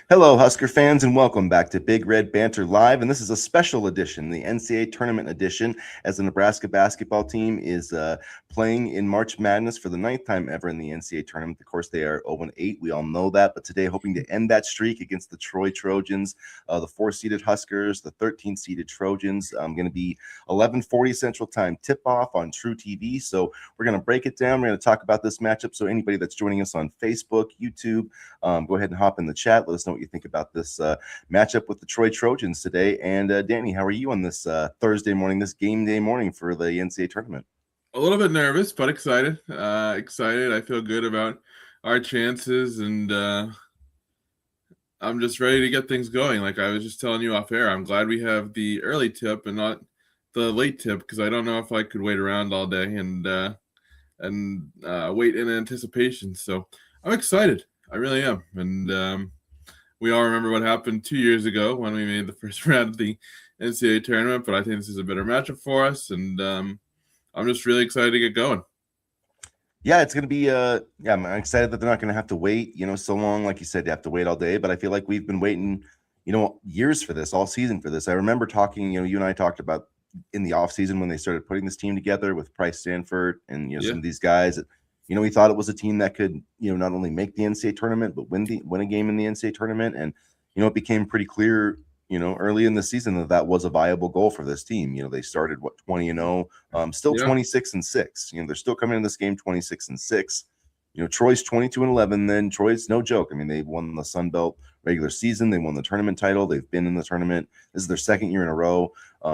Hello, Husker fans, and welcome back to Big Red Banter Live. And this is a special edition, the NCAA Tournament edition, as the Nebraska basketball team is playing in March Madness for the ninth time ever in the NCAA Tournament. Of course, they are 0-8. We all know that. But today, hoping to end that streak against the Troy Trojans, the 4-seeded Huskers, the 13-seeded Trojans. Going to be 11:40 Central Time tip-off on True TV. So we're going to break it down. We're going to talk about this matchup. So anybody that's joining us on Facebook, YouTube, go ahead and hop in the chat. Let us know what you think about this matchup with the Troy Trojans today. And Danny, how are you on this Thursday morning, this game day morning for the NCAA tournament? A little bit nervous, but excited. Excited. I feel good about our chances, and I'm just ready to get things going. Like I was just telling you off air, I'm glad we have the early tip and not the late tip, because I don't know if I could wait around all day and wait in anticipation. So I'm excited. I really am. And we all remember what happened 2 years ago when we made the first round of the NCAA tournament, but I think this is a better matchup for us, and I'm just really excited to get going. Yeah, it's going to be, I'm excited that they're not going to have to wait, so long. Like you said, you have to wait all day, but I feel like we've been waiting, years for this, all season for this. I remember talking, you and I talked about in the off season when they started putting this team together with Price Stanford and, some of these guys. We thought it was a team that could, not only make the NCAA tournament, but win a game in the NCAA tournament. And, it became pretty clear, early in the season that was a viable goal for this team. They started 20-0, still 26-6. They're still coming in this game 26-6. Troy's 22-11. Then Troy's no joke. I mean, they won the Sun Belt regular season. They won the tournament title. They've been in the tournament. This is their second year in a row.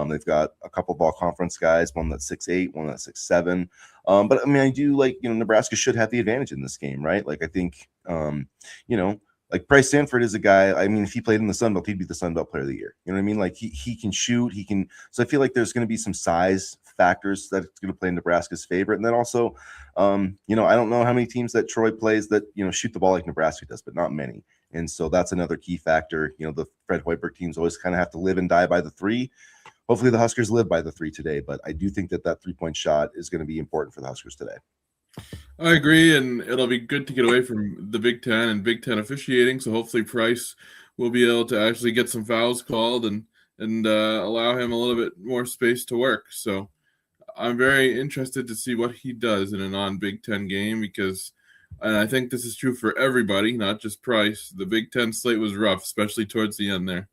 They've got a couple of all conference guys, one that's 6'8", one that's 6'7". But I mean, I do like, Nebraska should have the advantage in this game, right? Like, I think, like Price Stanford is a guy. I mean, if he played in the Sun Belt, he'd be the Sun Belt Player of the Year. You know what I mean? Like he can shoot. He can. So I feel like there's going to be some size factors that it's going to play in Nebraska's favor. And then also, I don't know how many teams that Troy plays that shoot the ball like Nebraska does, but not many. And so that's another key factor. The Fred Hoiberg teams always kind of have to live and die by the three. Hopefully the Huskers live by the three today, but I do think that 3-point shot is going to be important for the Huskers today. I agree, and it'll be good to get away from the Big Ten and Big Ten officiating. So hopefully Price will be able to actually get some fouls called and allow him a little bit more space to work. So I'm very interested to see what he does in a non-Big Ten game, because, and I think this is true for everybody, not just Price, the Big Ten slate was rough, especially towards the end there.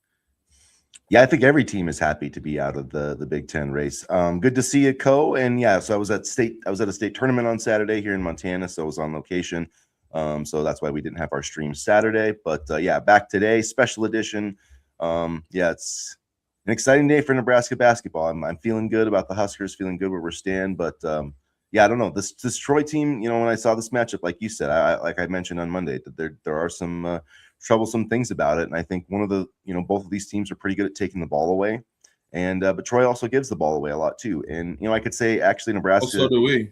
Yeah, I think every team is happy to be out of the Big Ten race. Good to see you, Co. And yeah, so I was at a state tournament on Saturday here in Montana, so I was on location. So that's why we didn't have our stream Saturday. But yeah, back today, special edition. Yeah, it's an exciting day for Nebraska basketball. I'm feeling good about the Huskers, feeling good where we're standing. But yeah, I don't know. This Troy team, when I saw this matchup, like you said, like I mentioned on Monday, that there are some troublesome things about it. And I think one of the, both of these teams are pretty good at taking the ball away. And but Troy also gives the ball away a lot too. And I could say actually Nebraska. So do we.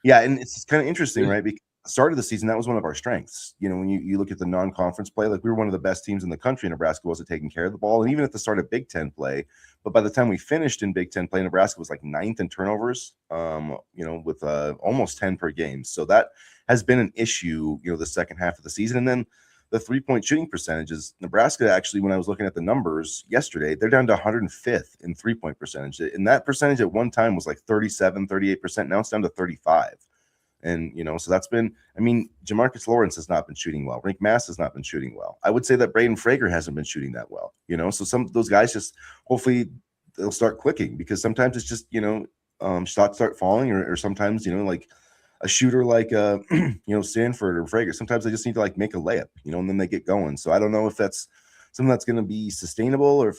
Yeah, and it's kind of interesting, right? Because at the start of the season, that was one of our strengths. When you look at the non-conference play, like we were one of the best teams in the country. Nebraska wasn't taking care of the ball, and even at the start of Big Ten play. But by the time we finished in Big Ten play, Nebraska was like 9th in turnovers. With almost 10 per game. So that has been an issue. The second half of the season, and then the 3-point shooting percentages. Nebraska actually, when I was looking at the numbers yesterday, they're down to 105th in 3-point percentage. And that percentage at one time was like 37, 38%. Now it's down to 35. And, so that's been, I mean, Jamarcus Lawrence has not been shooting well. Rick Mass has not been shooting well. I would say that Braden Frager hasn't been shooting that well, so some of those guys just, hopefully they'll start clicking, because sometimes it's just, shots start falling, or sometimes, like a shooter like Stanford or Frager, sometimes they just need to like make a layup, and then they get going. So I don't know if that's something that's going to be sustainable, or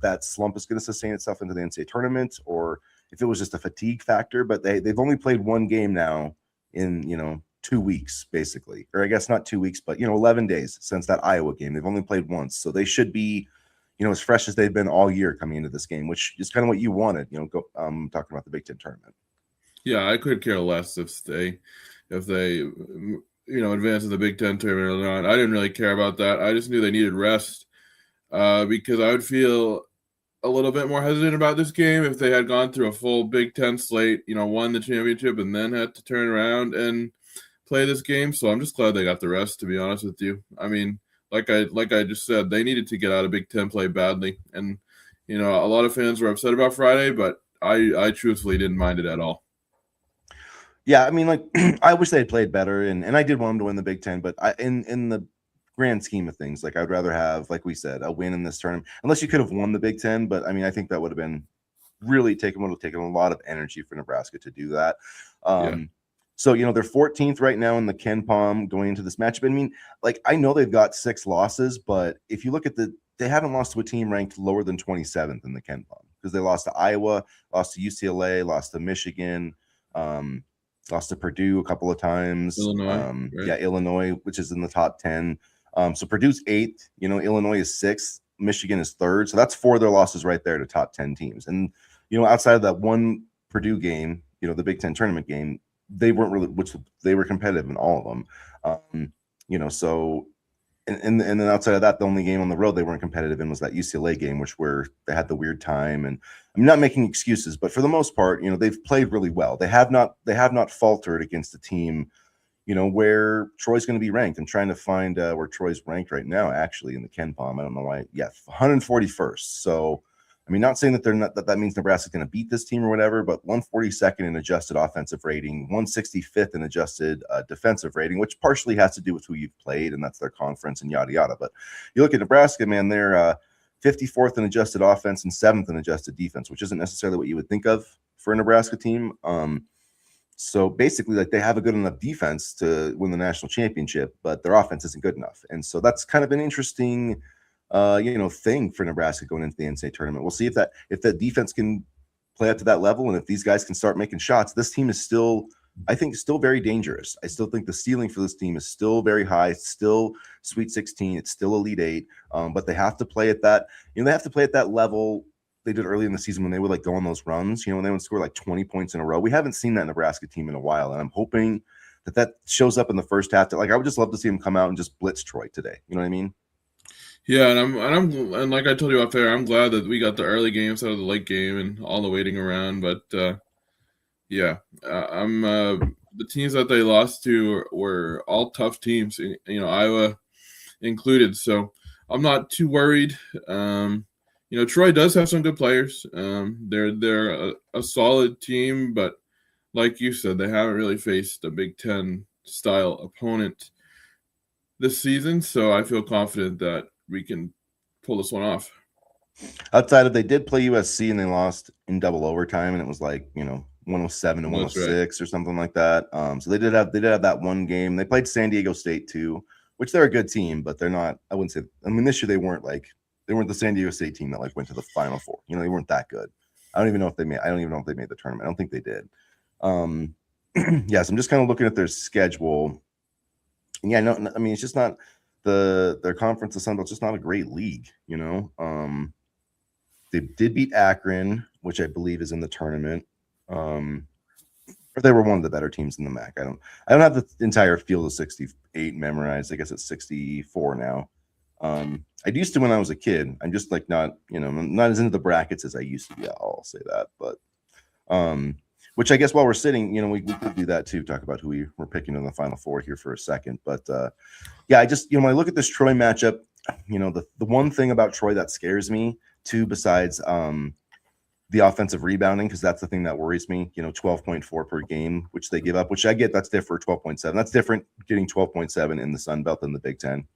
that slump is going to sustain itself into the NCAA tournament, or if it was just a fatigue factor. But they've only played one game now in 2 weeks, basically, or I guess not 2 weeks, but 11 days since that Iowa game. They've only played once, so they should be as fresh as they've been all year coming into this game, which is kind of what you wanted. Talking about the Big Ten tournament. Yeah, I could care less if they advance to the Big Ten tournament or not. I didn't really care about that. I just knew they needed rest, because I would feel a little bit more hesitant about this game if they had gone through a full Big Ten slate, won the championship, and then had to turn around and play this game. So I'm just glad they got the rest, to be honest with you. I mean, like I just said, they needed to get out of Big Ten play badly. And, a lot of fans were upset about Friday, but I truthfully didn't mind it at all. Yeah, I mean, like I wish they had played better, and I did want them to win the Big Ten, but in the grand scheme of things, like I'd rather have, like we said, a win in this tournament. Unless you could have won the Big Ten, but I mean, I think that would have been would have taken a lot of energy for Nebraska to do that. So they're 14th right now in the Ken Palm going into this matchup. I mean, like I know they've got 6 losses, but if you look at they haven't lost to a team ranked lower than 27th in the Ken Palm, because they lost to Iowa, lost to UCLA, lost to Michigan, lost to Purdue a couple of times. Illinois, right? Yeah, Illinois, which is in the top 10. So Purdue's 8th. Illinois is 6th. Michigan is 3rd. So that's 4 of their losses right there to top 10 teams. And outside of that one Purdue game, the Big Ten tournament game, they weren't really, which they were competitive in all of them. So and then outside of that, the only game on the road they weren't competitive in was that UCLA game, where they had the weird time. And I'm not making excuses, but for the most part, they've played really well. They have not faltered against a team, where Troy's going to be ranked. I'm trying to find where Troy's ranked right now, actually, in the Ken Palm. I don't know why. Yeah, 141st. So, I mean, not saying that that means Nebraska's going to beat this team or whatever, but 142nd in adjusted offensive rating, 165th in adjusted defensive rating, which partially has to do with who you've played, and that's their conference and yada yada. But you look at Nebraska, man, they're 54th in adjusted offense and 7th in adjusted defense, which isn't necessarily what you would think of for a Nebraska team. So basically, like, they have a good enough defense to win the national championship, but their offense isn't good enough. And so that's kind of an interesting thing for Nebraska going into the NCAA tournament. We'll see if that defense can play up to that level, and if these guys can start making shots. This team is still, I think, still very dangerous. I still think the ceiling for this team is still very high. It's still Sweet 16. It's still Elite 8. But they have to play at that. They have to play at that level they did early in the season when they would like go on those runs. When they would score like 20 points in a row. We haven't seen that Nebraska team in a while, and I'm hoping that shows up in the first half. I would just love to see them come out and just blitz Troy today. You know what I mean? Yeah, and like I told you out there, I'm glad that we got the early games out of the late game and all the waiting around. But I'm the teams that they lost to were all tough teams, Iowa included. So I'm not too worried. Troy does have some good players. They're a solid team, but like you said, they haven't really faced a Big Ten style opponent this season. So I feel confident that we can pull this one off. Outside of, they did play USC and they lost in double overtime, and it was like 107 to 106 or something like that. So they did have that one game. They played San Diego State too, which they're a good team, but they're not. I wouldn't say. I mean, this year they weren't the San Diego State team that went to the Final Four. They weren't that good. I don't even know if they made the tournament. I don't think they did. Yes, I'm just kind of looking at their schedule. And yeah, no, I mean, it's just not. Their conference, the Sun Belt's just not a great league, They did beat Akron, which I believe is in the tournament. Or they were one of the better teams in the MAC. I don't have the entire field of 68 memorized. I guess it's 64 now. I used to when I was a kid. I'm just like not as into the brackets as I used to be. I'll say that, but which I guess while we're sitting, we could do that too. Talk about who we're picking in the Final Four here for a second. But yeah, I just when I look at this Troy matchup, the one thing about Troy that scares me too, besides the offensive rebounding, because that's the thing that worries me. 12.4 per game, which they give up, which I get. That's different. 12.7. That's different. Getting 12.7 in the Sun Belt than the Big Ten.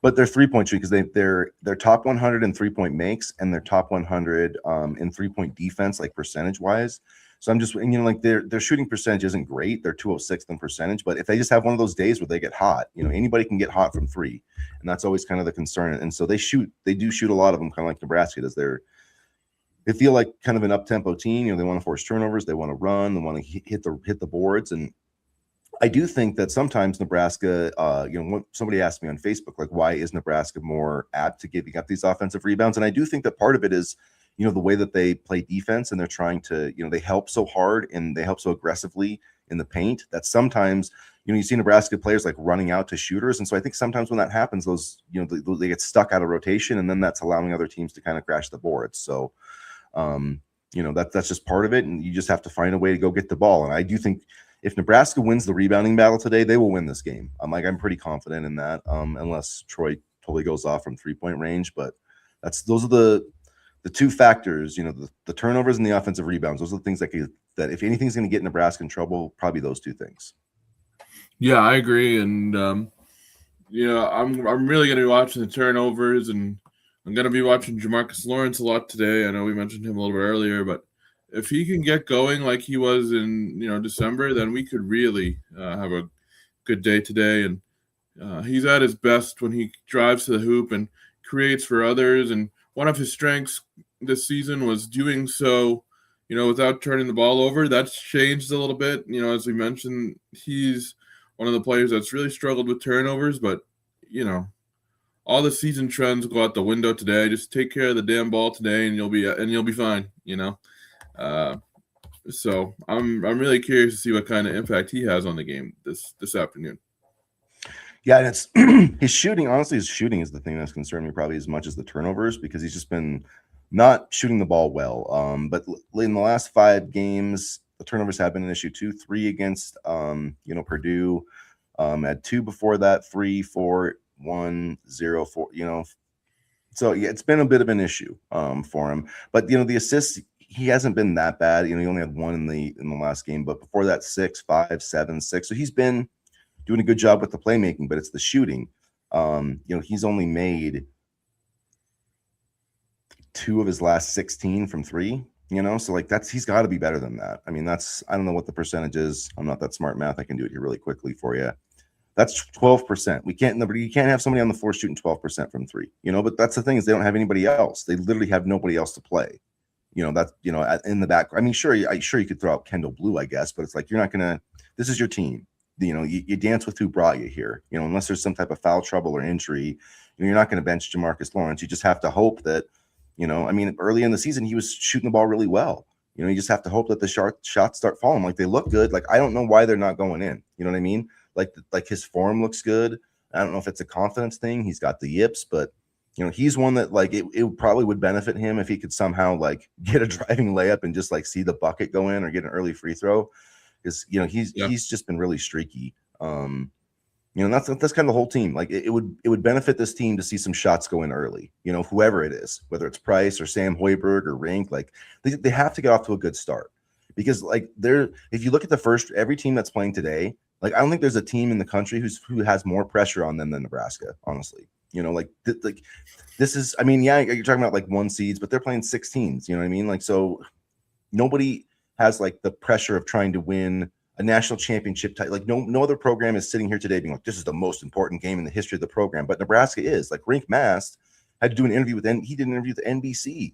But they're 3-point shooting because they're top 100 in 3-point makes, and they're top 100 in 3-point defense, like percentage wise. So I'm just, like their shooting percentage isn't great. They're 206th in percentage, but if they just have one of those days where they get hot, anybody can get hot from 3, and that's always kind of the concern. And so they do shoot a lot of them, kind of like Nebraska does. They feel like kind of an up-tempo team. They want to force turnovers, they want to run, they want to hit the boards. And I do think that sometimes Nebraska, somebody asked me on Facebook, like, why is Nebraska more apt to giving up these offensive rebounds? And I do think that part of it is, the way that they play defense, and they're trying to, they help so hard and they help so aggressively in the paint that sometimes, you see Nebraska players like running out to shooters. And so I think sometimes when that happens, those, they get stuck out of rotation, and then that's allowing other teams to kind of crash the boards. So, that's just part of it. And you just have to find a way to go get the ball. And I do think, if Nebraska wins the rebounding battle today, they will win this game. I'm pretty confident in that, unless Troy totally goes off from 3-point range. But those are the two factors, the turnovers and the offensive rebounds. Those are the things that if anything's going to get Nebraska in trouble, probably those two things. Yeah, I agree. And, I'm really going to be watching the turnovers, and I'm going to be watching Jamarcus Lawrence a lot today. I know we mentioned him a little bit earlier, but if he can get going like he was in, December, then we could really have a good day today. And he's at his best when he drives to the hoop and creates for others. And one of his strengths this season was doing so, without turning the ball over. That's changed a little bit. As we mentioned, he's one of the players that's really struggled with turnovers, but, all the season trends go out the window today. Just take care of the damn ball today, and you'll be fine. So I'm really curious to see what kind of impact he has on the game this afternoon. Yeah, and it's his shooting. Honestly, his shooting is the thing that's concerned me probably as much as the turnovers, because he's just been not shooting the ball well. But in the last 5 games, the turnovers have been an issue too. 3 against Purdue, had 2 before that, 3, 4, 1, 0, 4. So yeah, it's been a bit of an issue for him. But the assists, he hasn't been that bad. He only had 1 in the last game, but before that 6, 5, 7, 6. So he's been doing a good job with the playmaking, but it's the shooting. He's only made 2 of his last 16 from 3. So he's got to be better than that. I mean, I don't know what the percentage is. I'm not that smart math. I can do it here really quickly for you. That's 12%. You can't have somebody on the floor shooting 12% from 3. But that's the thing, is they don't have anybody else. They literally have nobody else to play. That's in the back. I mean, sure you could throw out Kendall Blue, I guess, but it's like you're not gonna. This is your team. You dance with who brought you here. Unless there's some type of foul trouble or injury, you're not going to bench Jamarcus Lawrence. You just have to hope that, early in the season he was shooting the ball really well. You just have to hope that the shots start falling. Like, they look good. Like, I don't know why they're not going in. You know what I mean? Like his form looks good. I don't know if it's a confidence thing. He's got the yips, but he's one that it probably would benefit him if he could somehow get a driving layup and just see the bucket go in, or get an early free throw. Because he's just been really streaky. That's kind of the whole team. It would benefit this team to see some shots go in early. Whoever it is, whether it's Price or Sam Hoiberg or Rink, they have to get off to a good start. Because if you look at every team that's playing today, I don't think there's a team in the country who has more pressure on them than Nebraska. Honestly, this is. I mean, yeah, you're talking about 1 seeds, but they're playing 16s. You know what I mean? So nobody has the pressure of trying to win a national championship title. No other program is sitting here today being this is the most important game in the history of the program. But Nebraska is. Rink Mast had to do an interview he did an interview with NBC.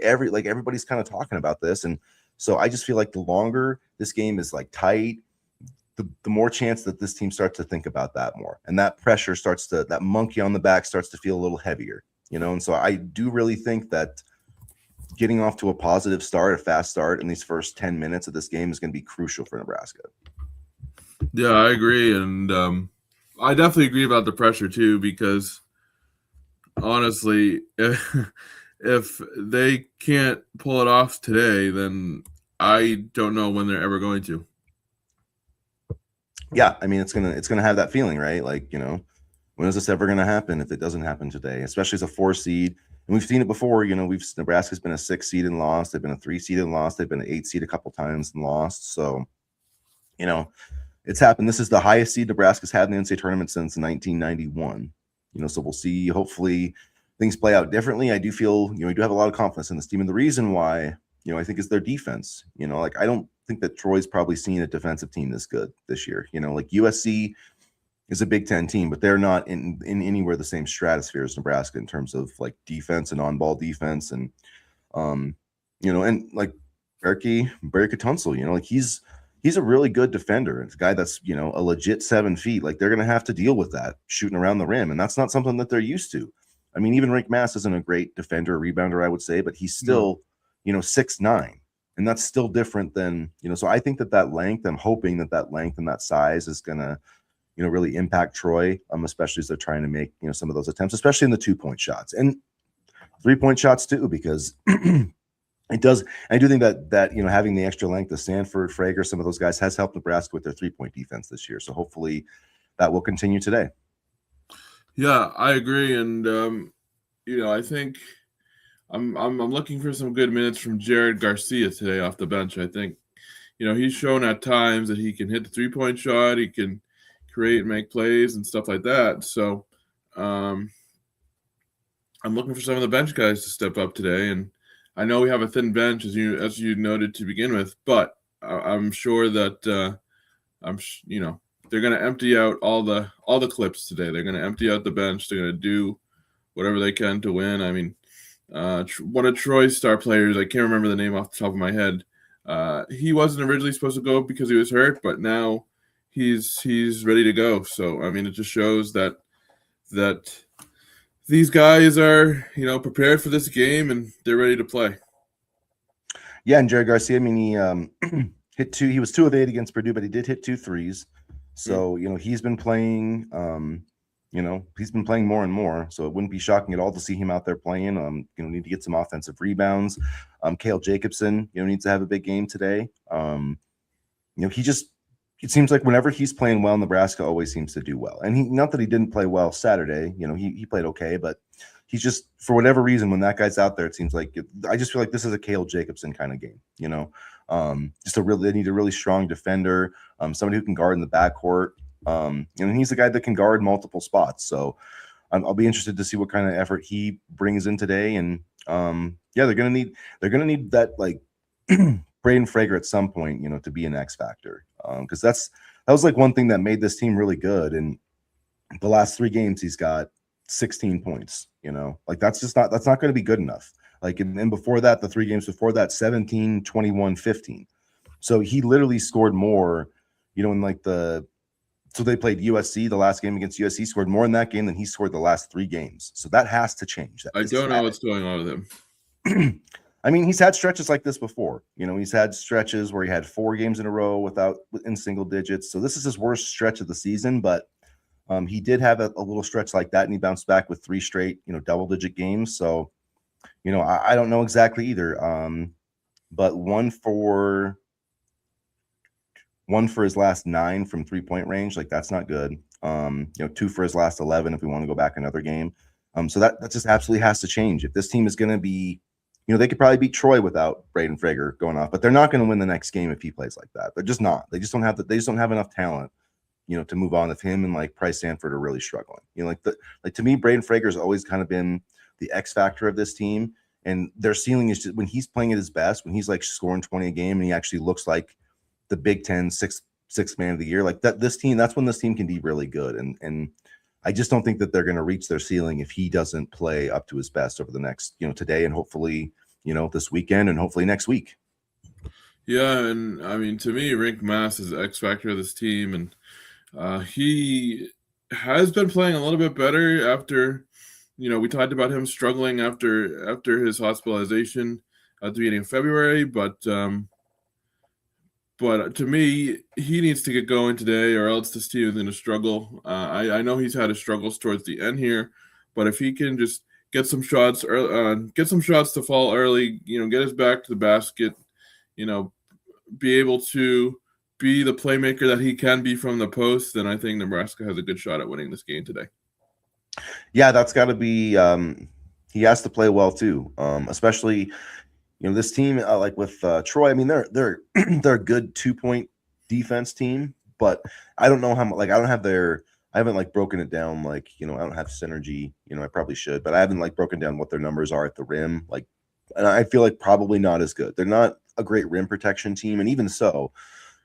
Everybody's kind of talking about this. And so I just feel the longer this game is tight, the more chance that this team starts to think about that more. And that pressure that monkey on the back starts to feel a little heavier, And so I do really think that getting off to a positive start, a fast start in these first 10 minutes of this game is going to be crucial for Nebraska. Yeah, I agree. And I definitely agree about the pressure too, because honestly, if they can't pull it off today, then I don't know when they're ever going to. Yeah, I mean, it's gonna have that feeling, right? When is this ever going to happen if it doesn't happen today, especially as a 4 seed? And we've seen it before. Nebraska's been a 6 seed and lost. They've been a 3 seed and lost. They've been an 8 seed a couple times and lost. So, it's happened. This is the highest seed Nebraska's had in the NCAA tournament since 1991. So we'll see. Hopefully things play out differently. I do feel, we do have a lot of confidence in this team. And the reason why, I think is their defense. I don't think that Troy's probably seen a defensive team this good this year. USC is a Big Ten team, but they're not in anywhere the same stratosphere as Nebraska in terms of defense and on-ball defense. And, and Erky Tunsil, he's a really good defender. It's a guy that's, a legit 7 feet. They're going to have to deal with that shooting around the rim. And that's not something that they're used to. I mean, even Rink Mast isn't a great defender or rebounder, I would say, but he's still, 6'9". And that's still different than, so I think that length, I'm hoping that length and that size is going to, really impact Troy, especially as they're trying to make, some of those attempts, especially in the 2-point shots and 3-point shots too, because It does. I do think that having the extra length of Sanford, Frager, some of those guys has helped Nebraska with their 3-point defense this year. So hopefully that will continue today. Yeah, I agree, and I think I'm looking for some good minutes from Jared Garcia today off the bench. I think he's shown at times that he can hit the 3-point shot, he can create and make plays and stuff like that. So I'm looking for some of the bench guys to step up today, and I know we have a thin bench as you noted to begin with, but I'm sure that they're going to empty out all the clips today. They're going to empty out the bench. They're going to do whatever they can to win. I mean, one of Troy's star players, I can't remember the name off the top of my head. He wasn't originally supposed to go because he was hurt, but now he's ready to go. So I mean, it just shows that these guys are prepared for this game and they're ready to play. Yeah, and Jared Garcia, I mean, he hit two. He was 2 of 8 against Purdue, but he did hit 2 threes. So he's been playing. He's been playing more and more. So it wouldn't be shocking at all to see him out there playing. Need to get some offensive rebounds. Cale Jacobson, needs to have a big game today. It seems like whenever he's playing well, Nebraska always seems to do well. And not that he didn't play well Saturday, he played okay, but he's just, for whatever reason, when that guy's out there, it seems like I just feel like this is a Cale Jacobson kind of game, they need a really strong defender, somebody who can guard in the backcourt. And he's the guy that can guard multiple spots. So I'll be interested to see what kind of effort he brings in today. And they're gonna need that, like, Braden Frager at some point, to be an X factor. Because that was like one thing that made this team really good. And the last 3 games, he's got 16 points. Like that's not going to be good enough. Like, and before that, the 3 games before that, 17, 21, 15. So he literally scored more, so they played USC, the last game against USC, scored more in that game than he scored the last 3 games. So that has to change. I don't know what's going on with him. I mean, he's had stretches like this before. He's had stretches where he had 4 games in a row in single digits. So this is his worst stretch of the season, but he did have a little stretch like that, and he bounced back with 3 straight, double-digit games. So, I don't know exactly either. But one for his last 9 from 3-point range, like that's not good. 2 for his last 11 if we want to go back another game. So that just absolutely has to change. If this team is going to be, they could probably beat Troy without Braden Frager going off, but they're not going to win the next game if he plays like that. They're just not. They just don't have enough talent, to move on. If him and like Price Sanford are really struggling, to me, Braden Frager has always kind of been the X factor of this team, and their ceiling is just when he's playing at his best, when he's like scoring 20 a game and he actually looks like the Big Ten sixth man of the year, like that. That's when this team can be really good, and I just don't think that they're going to reach their ceiling if he doesn't play up to his best over the next, today and hopefully, this weekend and hopefully next week. Yeah, and I mean, to me, Rink Mass is the X factor of this team, and he has been playing a little bit better after, we talked about him struggling after his hospitalization at the beginning of February, but to me, he needs to get going today, or else this team is going to struggle. I know he's had his struggles towards the end here, but if he can just get some shots to fall early, get his back to the basket, be able to be the playmaker that he can be from the post, then I think Nebraska has a good shot at winning this game today. Yeah, that's got to be. He has to play well too, especially. This team, like with Troy, I mean, they're a good 2-point defense team, but I don't know how much. Like, I haven't like broken it down. Like, I don't have synergy. I probably should, but I haven't like broken down what their numbers are at the rim. Like, and I feel like probably not as good. They're not a great rim protection team, and even so,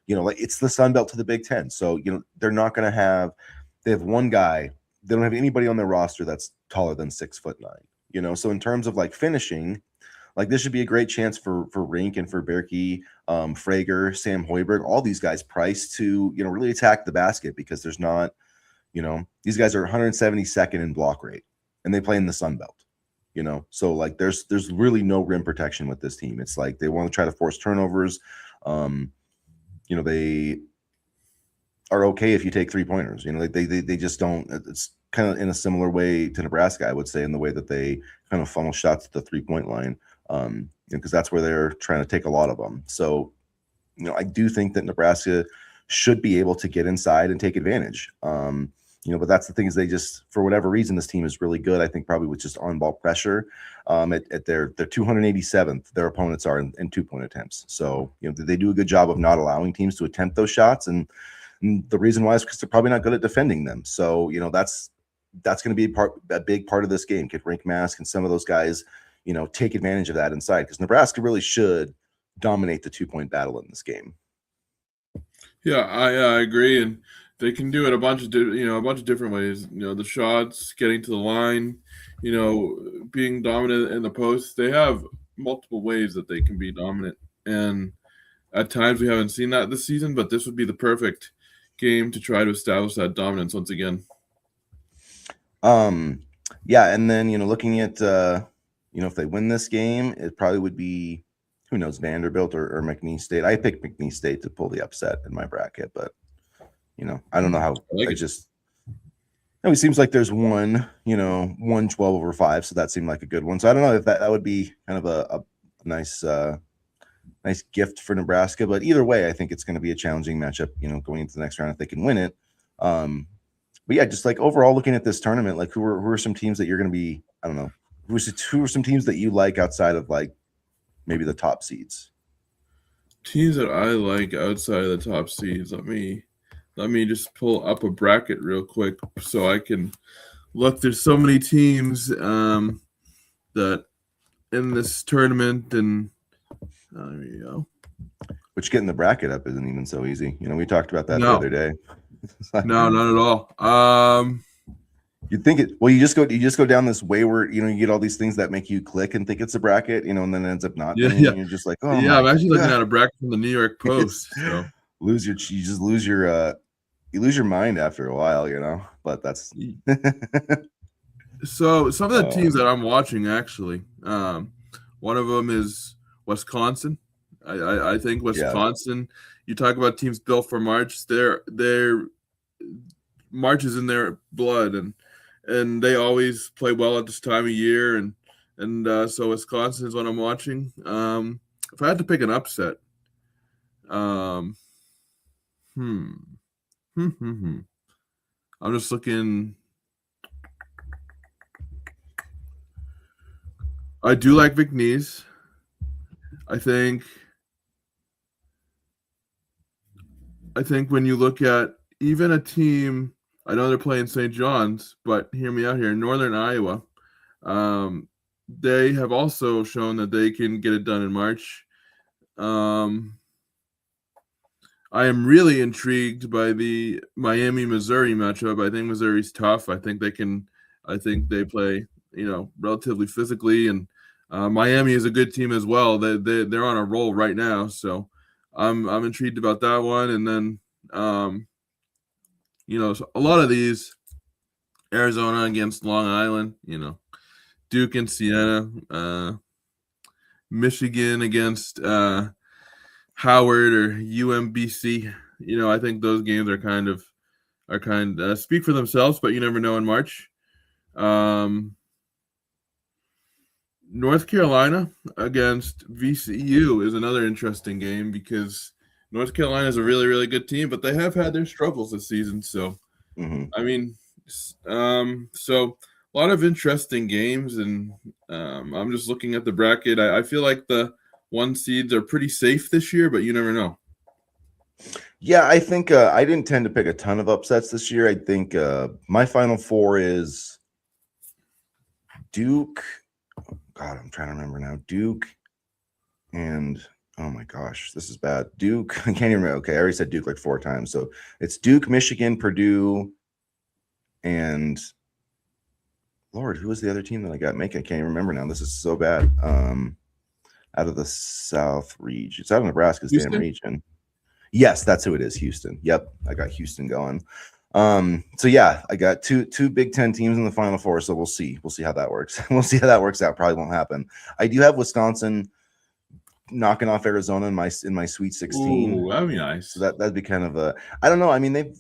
like it's the Sun Belt to the Big Ten, so they're not going to have. They have one guy. They don't have anybody on their roster that's taller than 6'9". So in terms of like finishing. Like, this should be a great chance for Rink and for Berkey, Frager, Sam Hoiberg, all these guys, Price, to really attack the basket, because there's not, these guys are 172nd in block rate, and they play in the Sun Belt, so like there's really no rim protection with this team. It's like they want to try to force turnovers. They are okay if you take 3-pointers. They just don't. It's kind of in a similar way to Nebraska, I would say, in the way that they kind of funnel shots at the 3-point line. because that's where they're trying to take a lot of them. So, I do think that Nebraska should be able to get inside and take advantage. But that's the thing is they just, for whatever reason, this team is really good. I think probably with just on-ball pressure. At their 287th, their opponents are in 2-point attempts. So, they do a good job of not allowing teams to attempt those shots. And the reason why is because they're probably not good at defending them. So, that's going to be a big part of this game. Get Rink Mask and some of those guys, take advantage of that inside, because Nebraska really should dominate the 2-point battle in this game. Yeah, I agree, and they can do it a bunch of different ways. The shots, getting to the line, being dominant in the post. They have multiple ways that they can be dominant, and at times we haven't seen that this season. But this would be the perfect game to try to establish that dominance once again. Yeah, and then looking at if they win this game, it probably would be, who knows, Vanderbilt or McNeese State. I picked McNeese State to pull the upset in my bracket, but I don't know how. It seems like there's one 12/5, so that seemed like a good one. So I don't know if that would be kind of a nice nice gift for Nebraska, but either way, I think it's going to be a challenging matchup. Going into the next round if they can win it. But yeah, just like overall looking at this tournament, like who are some teams that you're going to be? I don't know. Who are some teams that you like outside of like maybe the top seeds? Teams that I like outside of the top seeds. Let me just pull up a bracket real quick so I can look. There's so many teams that in this tournament, and there you go. Which getting the bracket up isn't even so easy. We talked about that the other day. No, not at all. You'd think it. Well, you just go down this wayward. You get all these things that make you click and think it's a bracket. And then it ends up not. Yeah. And you're just like, oh yeah. I'm actually looking at a bracket from the New York Post. So. You just lose your mind after a while. But that's. So some of the teams that I'm watching, actually, one of them is Wisconsin. I think Wisconsin. Yeah. You talk about teams built for March. Their March is in their blood, and they always play well at this time of year, and so Wisconsin is what I'm watching. If I had to pick an upset, I'm just looking. I do like McNeese. I think when you look at even a team, I know they're playing St. John's, but hear me out here. Northern Iowa, they have also shown that they can get it done in March. I am really intrigued by the Miami-Missouri matchup. I think Missouri's tough. I think they play, relatively physically, and Miami is a good team as well. They're on a roll right now, so I'm intrigued about that one. And then so a lot of these, Arizona against Long Island, Duke and Siena, Michigan against Howard or UMBC. I think those games are kind of speak for themselves, but you never know in March. North Carolina against VCU is another interesting game because North Carolina is a really, really good team, but they have had their struggles this season. So, so a lot of interesting games, and I'm just looking at the bracket. I feel like the 1 seeds are pretty safe this year, but you never know. Yeah, I think I didn't tend to pick a ton of upsets this year. I think my Final Four is Duke. God, I'm trying to remember now. Duke and oh my gosh, this is bad. Duke, I can't even remember. Okay, I already said Duke like 4 times. So it's Duke, Michigan, Purdue, and Lord, who was the other team that I got? I can't even remember now. This is so bad. Out of the South region. It's out of Nebraska's damn region. Yes, that's who it is. Houston. Yep, I got Houston going. So yeah, I got two Big Ten teams in the Final Four. So we'll see how that works. We'll see how that works out. Probably won't happen. I do have Wisconsin knocking off Arizona in my Sweet 16. Ooh, that'd be nice. So that'd be kind of a. I don't know. I mean, they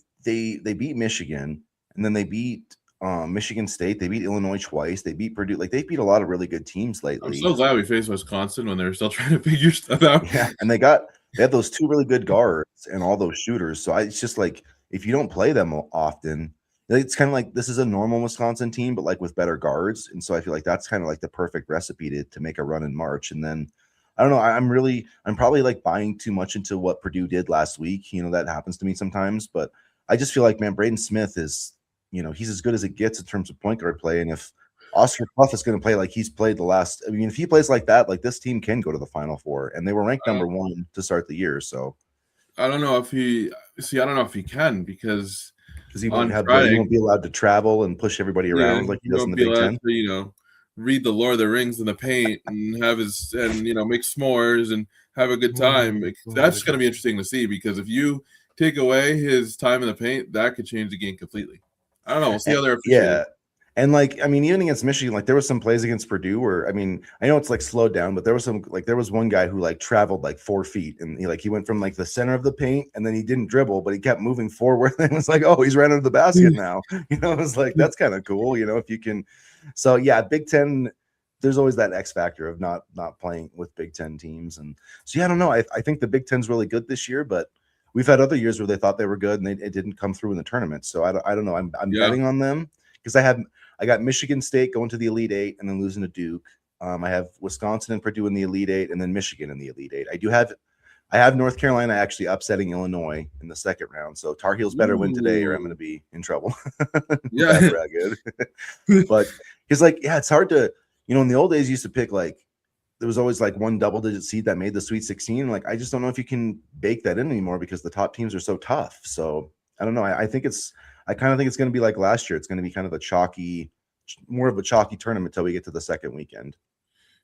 beat Michigan, and then they beat Michigan State. They beat Illinois twice. They beat Purdue. Like, they beat a lot of really good teams I'm lately. so glad we faced Wisconsin when they were still trying to figure stuff out. Yeah, and they have those two really good guards and all those shooters. So it's just like, if you don't play them often, it's kind of like this is a normal Wisconsin team, but like with better guards. And so I feel like that's kind of like the perfect recipe to make a run in March. And then I don't know. I'm probably like buying too much into what Purdue did last week. You know, that happens to me sometimes, but I just feel like, man, Braden Smith is, he's as good as it gets in terms of point guard play. And if Oscar Puff is going to play like he's played the last, I mean, if he plays like that, like this team can go to the Final Four, and they were ranked number 1 to start the year. So I don't know if he can, because he on won't Friday, he won't be allowed to travel and push everybody around like he does in the Big Ten. To, read the Lord of the Rings in the paint and have make s'mores and have a good time. That's going to be interesting to see, because if you take away his time in the paint, that could change the game completely. I don't know. We'll see how they're officiating. Yeah. And like, I mean, even against Michigan, like there was some plays against Purdue where, I mean, I know it's like slowed down, but there was one guy who like traveled like 4 feet, and he went from like the center of the paint, and then he didn't dribble, but he kept moving forward. And it was like, oh, he's right under the basket now. It was like, that's kind of cool, if you can. So yeah, Big Ten, there's always that X factor of not playing with Big Ten teams. And so, yeah, I don't know. I think the Big Ten's really good this year, but we've had other years where they thought they were good and it didn't come through in the tournament. So I don't know. I'm betting on them because I got Michigan State going to the Elite Eight and then losing to Duke. I have Wisconsin and Purdue in the Elite Eight, and then Michigan in the Elite Eight. I have North Carolina actually upsetting Illinois in the second round. So Tar Heels better win today, or I'm going to be in trouble. Yeah, good. But it's like, yeah, it's hard to, in the old days, you used to pick like, there was always like one double-digit seed that made the Sweet 16. Like, I just don't know if you can bake that in anymore because the top teams are so tough. So I don't know. I kind of think it's going to be like last year. It's going to be kind of more of a chalky tournament until we get to the second weekend.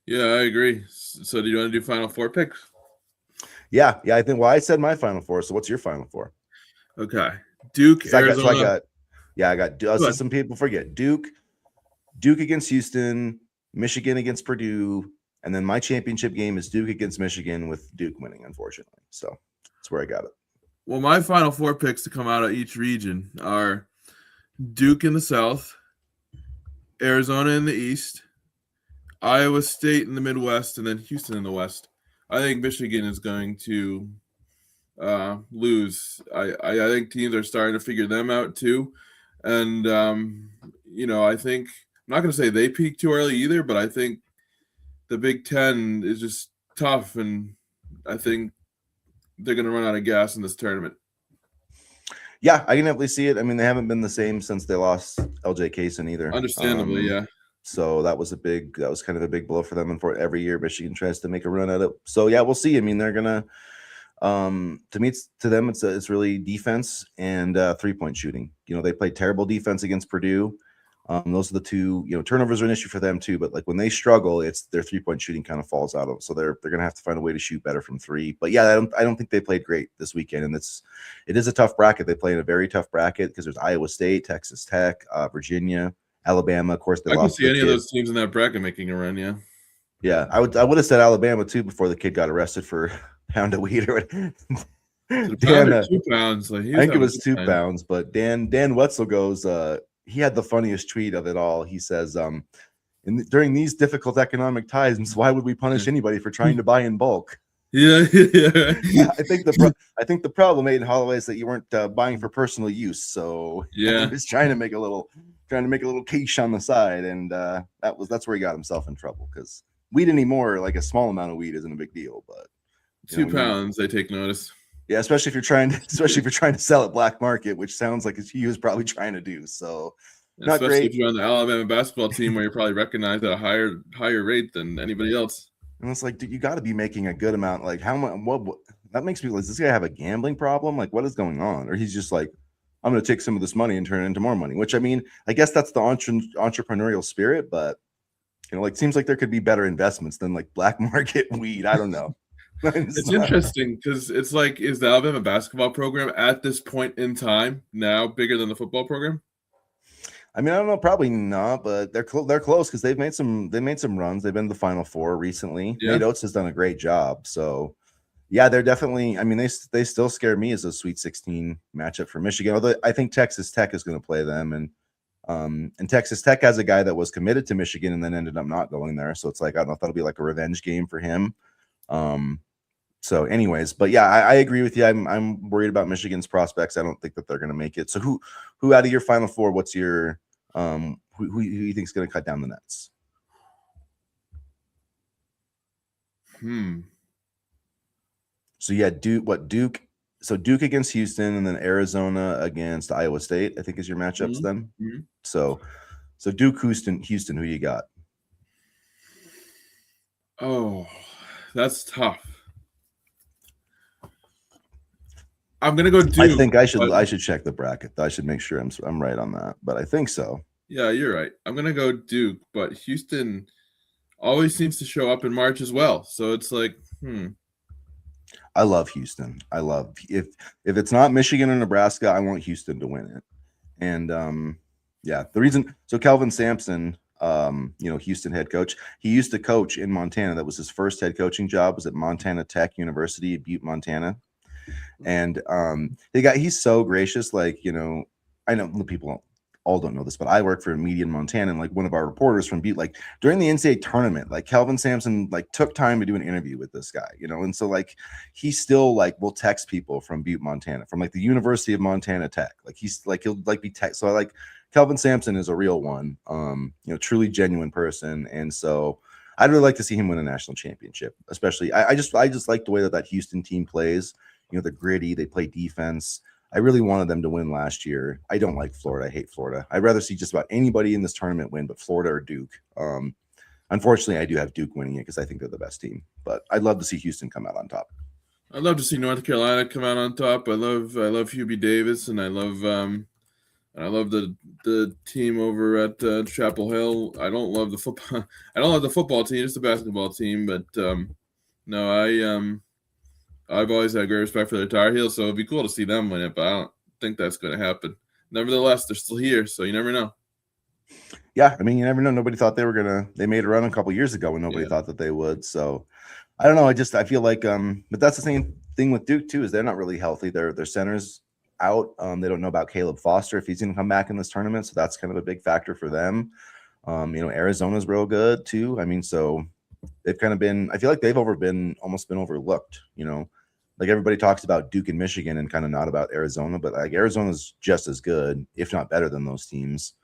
Yeah, I agree. So do you want to do Final Four picks? Yeah. I think, I said my Final Four. So what's your Final Four? Okay. Duke, Arizona. I got some people forget. Duke against Houston, Michigan against Purdue, and then my championship game is Duke against Michigan, with Duke winning, unfortunately. So that's where I got it. Well, my Final Four picks to come out of each region are Duke in the South, Arizona in the East, Iowa State in the Midwest, and then Houston in the West. I think Michigan is going to lose. I think teams are starting to figure them out too. And, I think – I'm not going to say they peaked too early either, but I think the Big Ten is just tough, and I think they're going to run out of gas in this tournament. Yeah, I can definitely see it. I mean, they haven't been the same since they lost LJ Kaysen either. Understandably, yeah. So that was kind of a big blow for them. And for every year, Michigan tries to make a run at it. So yeah, we'll see. I mean, they're gonna to them, it's really defense and 3-point shooting. They played terrible defense against Purdue. Those are the two, turnovers are an issue for them too, but like when they struggle, it's their 3-point shooting kind of falls out of. So they're going to have to find a way to shoot better from 3. But yeah, I don't think they played great this weekend. And it is a tough bracket. They play in a very tough bracket because there's Iowa State, Texas Tech, Virginia, Alabama. Of course, I can see any of those teams in that bracket making a run. Yeah. Yeah. I would have said Alabama too before the kid got arrested for a pound of weed or Dan, 2 pounds. I think it was 2 pounds, but Dan Wetzel goes, he had the funniest tweet of it all. He says, during these difficult economic times, why would we punish anybody for trying to buy in bulk? Yeah. I think the problem, Aiden Holloway, is that you weren't buying for personal use. So yeah, he was trying to make a little quiche on the side, and that's where he got himself in trouble, because weed anymore, like a small amount of weed, isn't a big deal, but 2 pounds, they take notice. Yeah, especially if you're trying to sell at black market, which sounds like he was probably trying to do. So, not especially great. If you're on the Alabama basketball team, where you're probably recognized at a higher rate than anybody else. And it's like, dude, you got to be making a good amount. Like, how much? What? That makes me like, does this guy have a gambling problem? Like, what is going on? Or he's just like, I'm going to take some of this money and turn it into more money. Which, I mean, I guess that's the entrepreneurial spirit, but seems like there could be better investments than like black market weed. I don't know. It's interesting because it's like, is the Alabama basketball program at this point in time now bigger than the football program? I mean, I don't know, probably not, but they're close because they've made some runs. They've been to the Final Four recently. Yeah. Nate Oates has done a great job. So yeah, they're definitely. I mean, they still scare me as a Sweet 16 matchup for Michigan. Although I think Texas Tech is going to play them, and And Texas Tech has a guy that was committed to Michigan and then ended up not going there. So it's like, I don't know if that'll be like a revenge game for him. So anyways, but yeah, I agree with you. I'm worried about Michigan's prospects. I don't think that they're going to make it. So who out of your Final Four, what's your, who you think is going to cut down the nets? So yeah, Duke. So Duke against Houston, and then Arizona against Iowa State, I think is your matchups then. So Duke, Houston, who you got? Oh, that's tough. I'm gonna go Duke. I think I should check the bracket. I should make sure I'm right on that, but I think so. Yeah, you're right. I'm gonna go Duke, but Houston always seems to show up in March as well. So it's like, I love Houston. I love if it's not Michigan or Nebraska, I want Houston to win it. And yeah, the reason Kelvin Sampson, Houston head coach, he used to coach in Montana. That was his first head coaching job, was at Montana Tech University, Butte, Montana. And he's so gracious. Like, I know the people all don't know this, but I work for Media in Montana, and like one of our reporters from Butte, like during the NCAA tournament, like Kelvin Sampson like took time to do an interview with this guy, and so like he still like will text people from Butte, Montana, from like the University of Montana Tech. Like he'll like be text. So I like Kelvin Sampson is a real one, truly genuine person, and so I'd really like to see him win a national championship. Especially, I just like the way that Houston team plays. They're gritty. They play defense. I really wanted them to win last year. I don't like Florida. I hate Florida. I'd rather see just about anybody in this tournament win, but Florida or Duke. Unfortunately, I do have Duke winning it because I think they're the best team. But I'd love to see Houston come out on top. I'd love to see North Carolina come out on top. I love Hubie Davis, and I love the team over at Chapel Hill. I don't love the football. I don't love the football team, just the basketball team. But no, I've always had great respect for the Tar Heels, so it'd be cool to see them win it, but I don't think that's going to happen. Nevertheless, they're still here, so you never know. Yeah, I mean, you never know. Nobody thought they made a run a couple years ago when nobody thought that they would. So I don't know. I feel like, but that's the same thing with Duke too, is they're not really healthy. Their center's out. They don't know about Caleb Foster, if he's going to come back in this tournament. So that's kind of a big factor for them. Arizona's real good too. I mean, so they've kind of been, I feel like they've almost been overlooked, like everybody talks about Duke and Michigan and kind of not about Arizona, but like Arizona's just as good, if not better than those teams.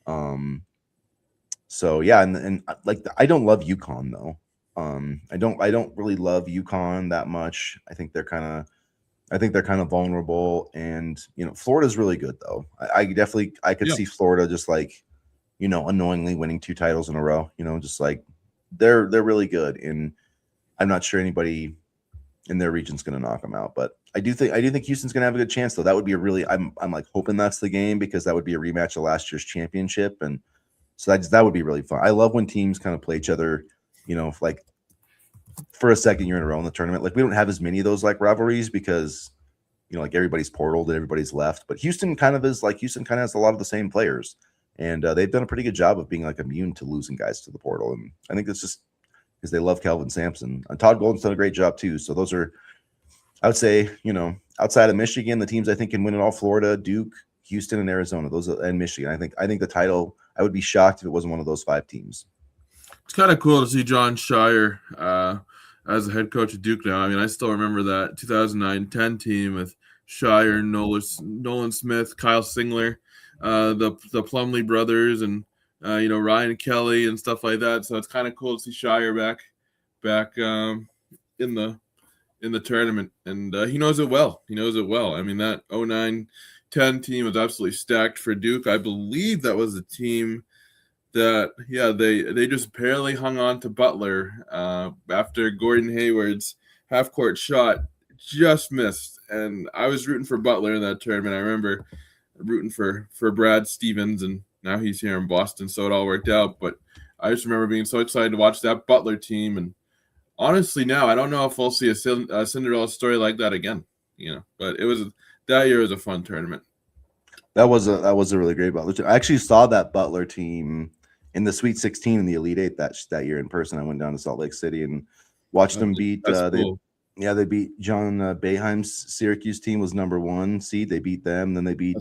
So yeah. And like, I don't love UConn though. I don't really love UConn that much. I think they're kind of vulnerable, and Florida's really good though. I could see Florida just like, unknowingly winning 2 titles in a row, just like they're really good, and I'm not sure anybody in their region's going to knock them out, but I do think Houston's going to have a good chance though. That would be I'm like hoping that's the game, because that would be a rematch of last year's championship, and so that would be really fun. I love when teams kind of play each other, like for a second year in a row in the tournament. Like we don't have as many of those like rivalries because like everybody's portaled and everybody's left, but Houston kind of has a lot of the same players. And they've done a pretty good job of being like immune to losing guys to the portal. And I think that's just because they love Kelvin Sampson. And Todd Golden's done a great job too. So those are, I would say, outside of Michigan, the teams I think can win it all: Florida, Duke, Houston, and Arizona. And Michigan. I think the title, I would be shocked if it wasn't one of those 5 teams. It's kind of cool to see John Shire as the head coach of Duke now. I mean, I still remember that 2009-10 team with Shire, Nolan Smith, Kyle Singler, the Plumlee brothers, and Ryan Kelly and stuff like that. So it's kind of cool to see Shire back in the tournament, and he knows it well. I mean, that 2009-10 team was absolutely stacked for Duke. I believe that was the team that they just barely hung on to Butler after Gordon Hayward's half-court shot just missed, and I was rooting for Butler in that tournament. I remember rooting for Brad Stevens, and now he's here in Boston, so it all worked out. But I just remember being so excited to watch that Butler team, and honestly, now I don't know if we'll see a Cinderella story like that again. But that year was a fun tournament. That was a really great Butler team. I actually saw that Butler team in the Sweet 16 in the Elite 8 that year in person. I went down to Salt Lake City and watched them beat. Cool. They beat John Boeheim's Syracuse team was number 1 seed. They beat them. Then they beat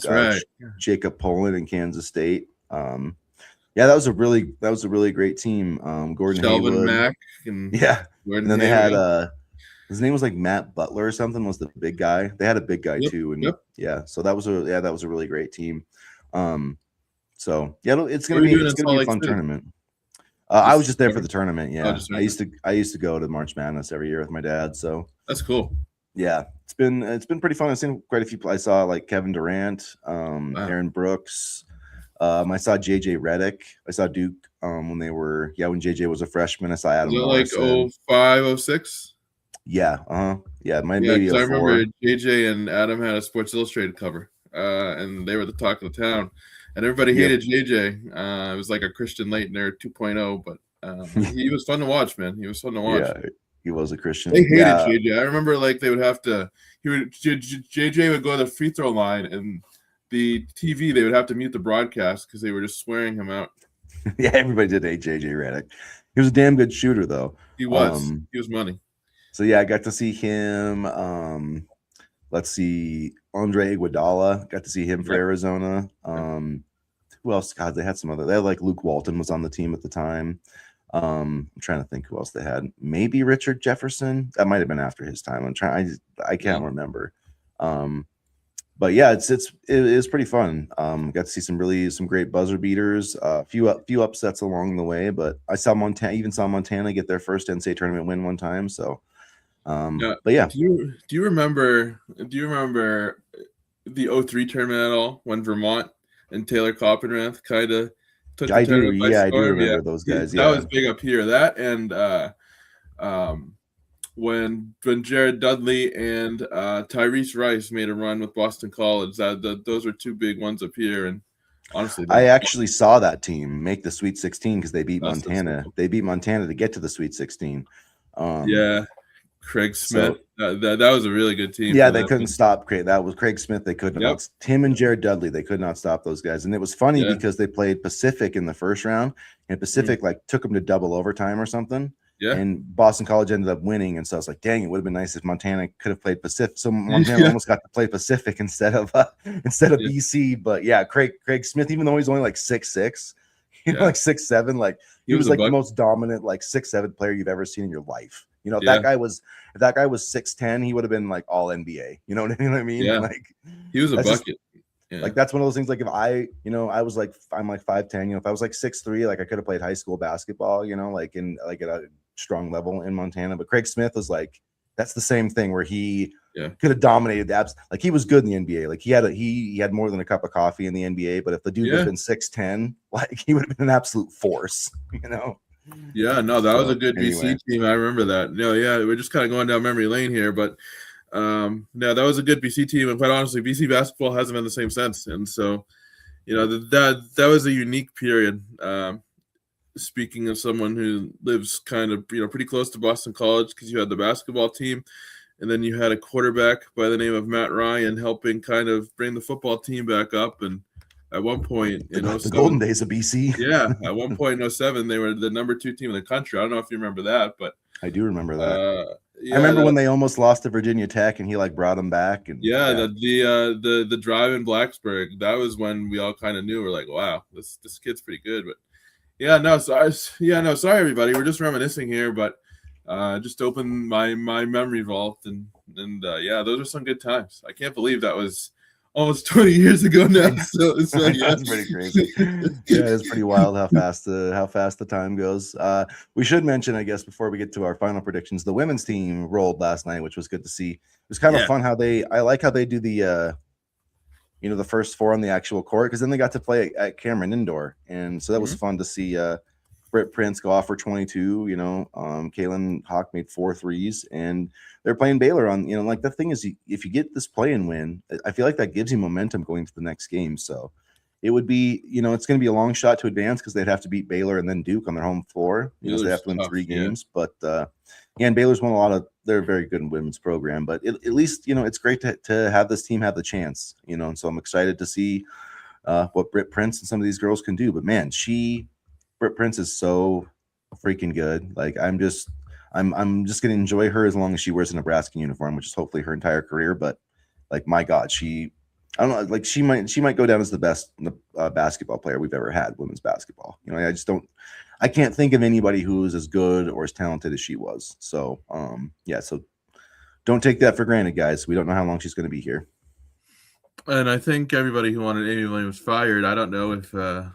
Jacob Poland in Kansas State. Yeah, that was a really great team. Gordon Shelvin Haywood, Mack and yeah, and Gordon then they Hayward. had his name was like Matt Butler or something, was the big guy. They had a big guy Yep, too, and yep. yeah, so that was a really great team. So yeah, it's What gonna are we be doing in Salt a Lake fun City? tournament. I was Just just there for the tournament. oh, Yeah, just I used to go to March Madness every year with my dad. So that's cool. yeah, it's been pretty fun. I've seen quite a few. I saw like Kevin Durant, Wow. Aaron Brooks. I saw JJ Redick. I saw Duke when when JJ was a freshman. I saw Was Adam it like Morrison. 05, 06? Yeah, yeah, Yeah, maybe because I remember 04. JJ and Adam had a Sports Illustrated cover, and they were the talk of the town, and everybody Yep. hated JJ. It was like a Christian Leitner 2.0, but he was fun to watch, man. He was fun to watch. Yeah, he was a Christian. They hated Yeah, JJ. I remember like they would have to. JJ would go to the free throw line, and the TV they would have to mute the broadcast because they were just swearing him out. yeah, everybody did hate JJ Redick. He was a damn good shooter though. He was. He was money. So yeah, I got to see him. Let's see, Andre Iguodala. Got to see him for Yep. Arizona. Who else? God, they had some other. They had like Luke Walton was on the team at the time. I'm trying to think who else they had. Maybe Richard Jefferson. That might have been after his time. I can't remember. But yeah, it is pretty fun. Got to see some great buzzer beaters. A few upsets along the way, but I saw Montana get their first NCAA tournament win one time. So, Yeah. but yeah, Do you remember the 03 tournament at all when Vermont and Taylor Coppenrath kind of took the I do. tournament by Yeah, I do storm? remember those guys. That Yeah, was big up here. That and when Jared Dudley and Tyrese Rice made a run with Boston College, those are two big ones up here. And honestly, I actually saw that team make the Sweet 16 because they beat That's Montana. cool. They beat Montana to get to the Sweet 16. Yeah, Craig Smith. So That was a really good team. yeah, For they them. couldn't stop Craig. That was Craig Smith. They couldn't. Yep. Him and Jared Dudley. They could not stop those guys. And it was funny Yeah. because they played Pacific in the first round, and Pacific like took them to double overtime or something. Yeah. And Boston College ended up winning. And so I was like, dang, it would have been nice if Montana could have played Pacific. So Montana almost got to play Pacific instead of BC. But yeah, Craig Smith, even though he's only like 6'6", like 6'7", like he was like the most dominant like 6'7" player you've ever seen in your life. You know, if that guy was 6'10", he would have been like all NBA. You know what I mean? Yeah. Like He was a bucket. Like that's one of those things. Like if I was like I'm like 5'10", if I was like 6'3", like I could have played high school basketball, like at a strong level in Montana. But Craig Smith was like, that's the same thing where he could have dominated the abs. Like he was good in the NBA. Like he had more than a cup of coffee in the NBA. But if the dude would have been 6'10", like he would have been an absolute force. Yeah, no, that was a good BC team. I remember that. Yeah, we're just kind of going down memory lane here, but no, that was a good BC team, and quite honestly, BC basketball hasn't been the same since. And so, that was a unique period. Speaking of someone who lives kind of pretty close to Boston College, because you had the basketball team, and then you had a quarterback by the name of Matt Ryan helping kind of bring the football team back up. And at one point in the golden days of BC, at one point in 07, they were the number 2 team in the country. I don't know if you remember that, but I do remember that. I remember when they almost lost to Virginia Tech, and he like brought them back. And the drive in Blacksburg, that was when we all kind of knew, we're like, wow, this kid's pretty good. But sorry everybody, we're just reminiscing here, but just opened my memory vault, and those are some good times. I can't believe that was almost 20 years ago now. So that's pretty crazy. Yeah, it's pretty wild how fast the time goes. We should mention, I guess, before we get to our final predictions, the women's team rolled last night, which was good to see. It was kind of fun I like how they do the the first 4 on the actual court, because then they got to play at Cameron Indoor, and so that was fun to see. Britt Prince go off for 22. Kaylin Hawk made 4 threes, and they're playing Baylor on. Like the thing is, if you get this play and win, I feel like that gives you momentum going to the next game. So it would be, it's going to be a long shot to advance because they'd have to beat Baylor and then Duke on their home floor. So they have to win 3 games. But and Baylor's won a lot of. They're very good in women's program, but at least it's great to have this team have the chance. And so I'm excited to see what Britt Prince and some of these girls can do. But man, Britt Prince is so freaking good. Like I'm just gonna enjoy her as long as she wears a Nebraska uniform, which is hopefully her entire career. But like, my God, she I don't know, like she might go down as the best basketball player we've ever had, women's basketball. I can't think of anybody who is as good or as talented as she was. So yeah, so don't take that for granted, guys. We don't know how long she's going to be here. And I think everybody who wanted Amy Williams fired, I don't know if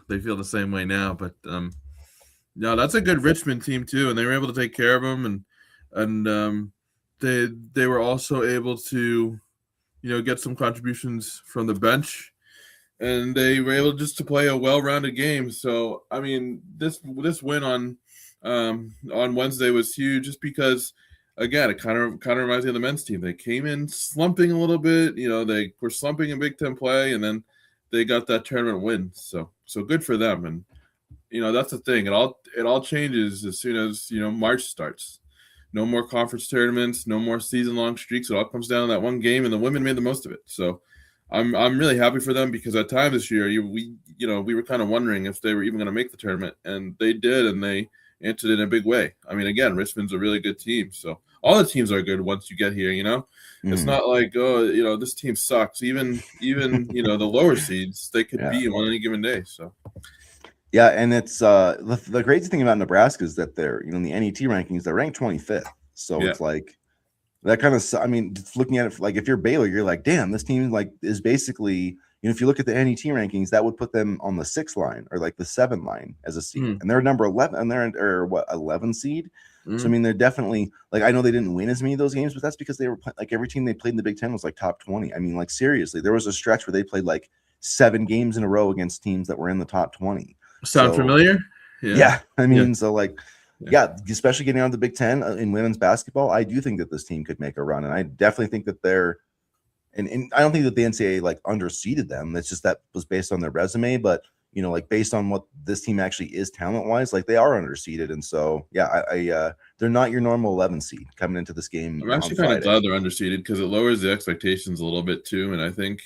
they feel the same way now, but no, that's a good Richmond team too, and they were able to take care of them, and they were also able to, get some contributions from the bench, and they were able just to play a well-rounded game. So I mean, this win on Wednesday was huge, just because, again, it kind of reminds me of the men's team. They came in slumping a little bit. They were slumping in Big Ten play, and then they got that tournament win. So good for them. And that's the thing. It all changes as soon as March starts. No more conference tournaments, no more season-long streaks. It all comes down to that one game, and the women made the most of it. So I'm really happy for them, because at times this year we were kind of wondering if they were even going to make the tournament, and they did, and they answered it in a big way. I mean, again, Richmond's a really good team, so all the teams are good once you get here. It's not like, oh, this team sucks. Even the lower seeds, they could be on any given day. So. Yeah, and it's the crazy thing about Nebraska is that they're in the NET rankings, they're ranked 25th. So it's like that kind of. I mean, just looking at it, like if you're Baylor, you're like, damn, this team is basically. If you look at the NET rankings, that would put them on the 6th line or like the 7th line as a seed, and they're number 11, and they're 11 seed. So I mean, they're definitely like, I know they didn't win as many of those games, but that's because they were like every team they played in the Big Ten was like top 20. I mean, like seriously, there was a stretch where they played like 7 games in a row against teams that were in the top 20. Sound familiar? Yeah. I mean, so like, especially getting out of the Big Ten in women's basketball, I do think that this team could make a run. And I definitely think that they're, and I don't think that the NCAA like underseeded them. It's just that was based on their resume, but like based on what this team actually is talent wise, like they are underseeded. And so, I they're not your normal 11 seed coming into this game. I'm actually kind of glad they're underseeded, because it lowers the expectations a little bit too. And I think,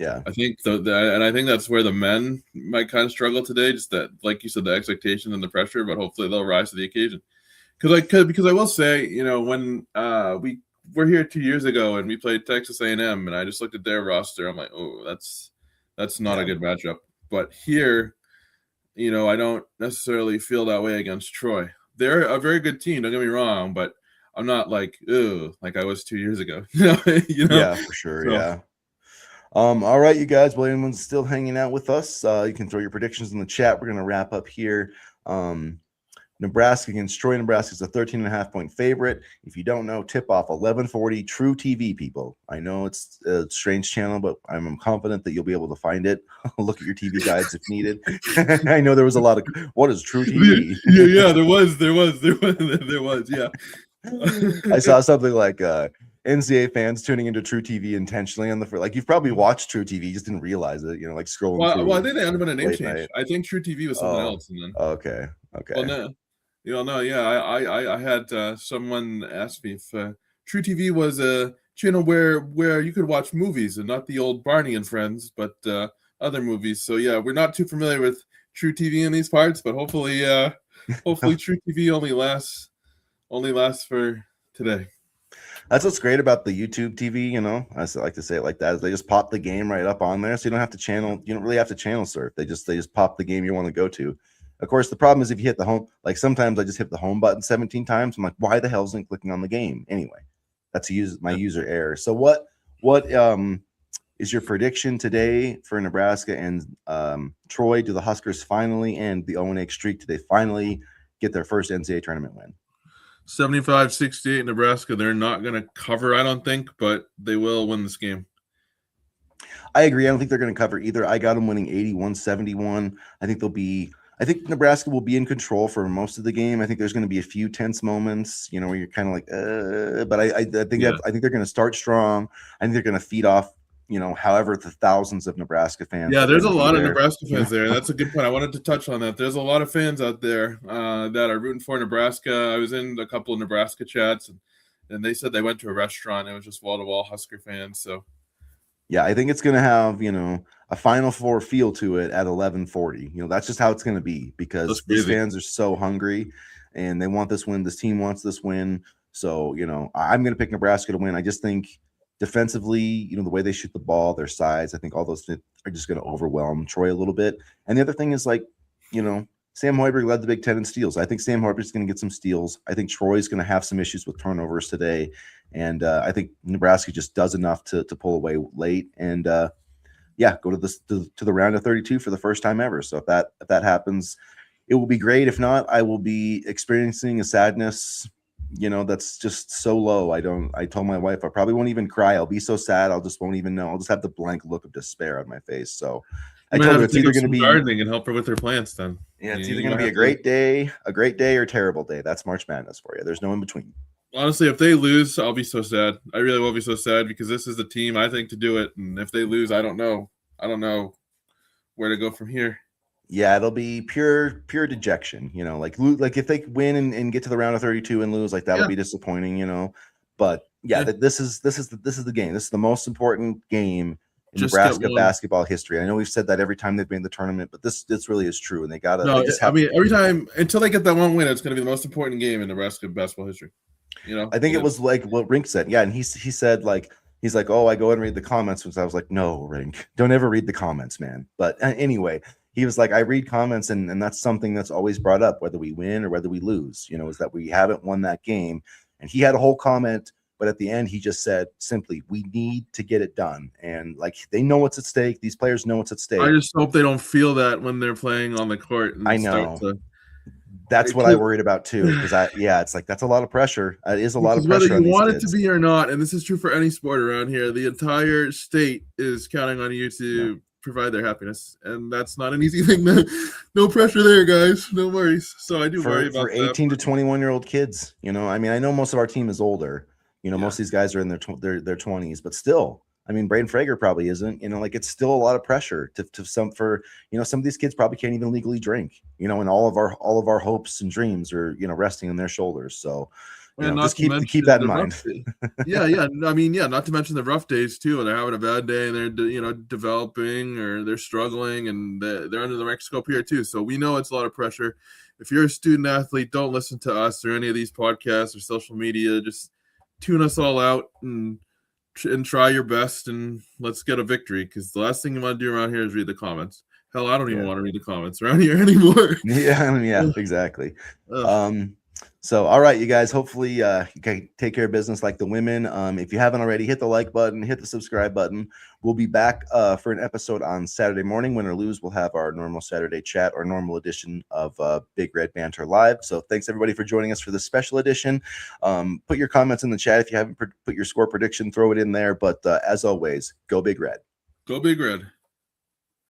I think that's where the men might kind of struggle today. Just that, like you said, the expectation and the pressure, but hopefully they'll rise to the occasion. Because I will say, when we were here 2 years ago and we played Texas A&M, and I just looked at their roster, I'm like, oh, that's not a good matchup. But here, I don't necessarily feel that way against Troy. They're a very good team, don't get me wrong, but I'm not like, ooh, like I was 2 years ago. Yeah, for sure. So. Yeah. All right, you guys. Well, anyone's still hanging out with us, you can throw your predictions in the chat. We're going to wrap up here. Nebraska against Troy. Nebraska is a 13.5-point favorite. If you don't know, tip off 11:40. True TV, people. I know it's a strange channel, but I'm confident that you'll be able to find it. Look at your TV guides if needed. I know there was a lot of what is True TV. Yeah, there was. Yeah. I saw something like NCAA fans tuning into True TV intentionally on the like you've probably watched True TV, just didn't realize it. Like scrolling through. Well, I think they ended up in a name change. Night. I think True TV was something else. And then okay. Well, no. Yeah, I had someone ask me if True TV was a channel where you could watch movies and not the old Barney and Friends, but other movies. So yeah, we're not too familiar with True TV in these parts, but hopefully True TV only lasts for today. That's what's great about the YouTube TV, I like to say it like that, is they just pop the game right up on there. So you don't really have to channel surf. They just pop the game you want to go to. Of course, the problem is if you hit the home, like sometimes I just hit the home button 17 times. I'm like, why the hell isn't it clicking on the game? Anyway, that's my user error. So what is your prediction today for Nebraska and Troy? Do the Huskers finally end the 0-8 streak? Do they finally get their first NCAA tournament win? 75-68 Nebraska. They're not going to cover, I don't think, but they will win this game. I agree. I don't think they're going to cover either. I got them winning 81-71. I think Nebraska will be in control for most of the game. I think there's going to be a few tense moments, where you're kind of like, but I think they're going to start strong. I think they're going to feed off, however the thousands of Nebraska fans. Yeah, there's a lot of Nebraska fans there. That's a good point. I wanted to touch on that. There's a lot of fans out there that are rooting for Nebraska. I was in a couple of Nebraska chats, and they said they went to a restaurant. It was just wall-to-wall Husker fans. So. Yeah, I think it's going to have, a Final Four feel to it at 11:40. That's just how it's going to be, because these fans are so hungry and they want this win. This team wants this win. So, I'm going to pick Nebraska to win. I just think defensively, the way they shoot the ball, their size, I think all those are just going to overwhelm Troy a little bit. And the other thing is Sam Hoiberg led the Big Ten in steals. I think Sam Hoiberg is going to get some steals. I think Troy's going to have some issues with turnovers today. And I think Nebraska just does enough to pull away late and, go to the round of 32 for the first time ever. So if that happens, it will be great. If not, I will be experiencing a sadness, that's just so low. I told my wife I probably won't even cry. I'll be so sad. Won't even know. I'll just have the blank look of despair on my face. So I told her it's either going to be gardening and help her with her plants then. Yeah, it's either going to be a great day or a terrible day. That's March Madness for you. There's no in between. Honestly, if they lose, I'll be so sad. I really will be so sad because this is the team I think to do it. And if they lose, I don't know where to go from here. Yeah, it'll be pure dejection. Like if they win and get to the round of 32 and lose, like that'll be disappointing. But this is the game. This is the most important game in Nebraska basketball history. I know we've said that every time they've been in the tournament, but this really is true. And they gotta. No, every time until they get that one win, it's going to be the most important game in Nebraska basketball history. I think it was like what Rink said. Yeah, and he said he's like, oh, I go and read the comments. I was like, no, Rink, don't ever read the comments, man. But anyway, he was like, I read comments, and that's something that's always brought up, whether we win or whether we lose. Is that we haven't won that game. And he had a whole comment. But at the end, he just said simply, we need to get it done. And they know what's at stake. These players know what's at stake. I just hope they don't feel that when they're playing on the court. I know. That's what I worried about too. Because it's like, that's a lot of pressure. It is a lot of pressure. Whether you want it to be or not, and this is true for any sport around here, the entire state is counting on you to provide their happiness. And that's not an easy thing. No pressure there, guys. No worries. So I do worry about for 18 to 21-year-old kids. I know most of our team is older. Most of these guys are in their 20s, but still, Braden Frager probably isn't. It's still a lot of pressure some of these kids probably can't even legally drink. And all of our hopes and dreams are resting on their shoulders. So just keep that in mind. Not to mention the rough days too. When they're having a bad day and they're developing or they're struggling and they're under the microscope here too. So we know it's a lot of pressure. If you're a student athlete, don't listen to us or any of these podcasts or social media. Just tune us all out and try your best and let's get a victory, because the last thing you want to do around here is read the comments. Hell, I don't even want to read the comments around here anymore. Yeah, exactly. So, all right, you guys, hopefully you can take care of business like the women. If you haven't already, hit the like button, hit the subscribe button. We'll be back for an episode on Saturday morning. Win or lose, we'll have our normal Saturday chat, our normal edition of Big Red Banter Live. So thanks, everybody, for joining us for this special edition. Put your comments in the chat. If you haven't put your score prediction, throw it in there. But as always, go Big Red. Go Big Red.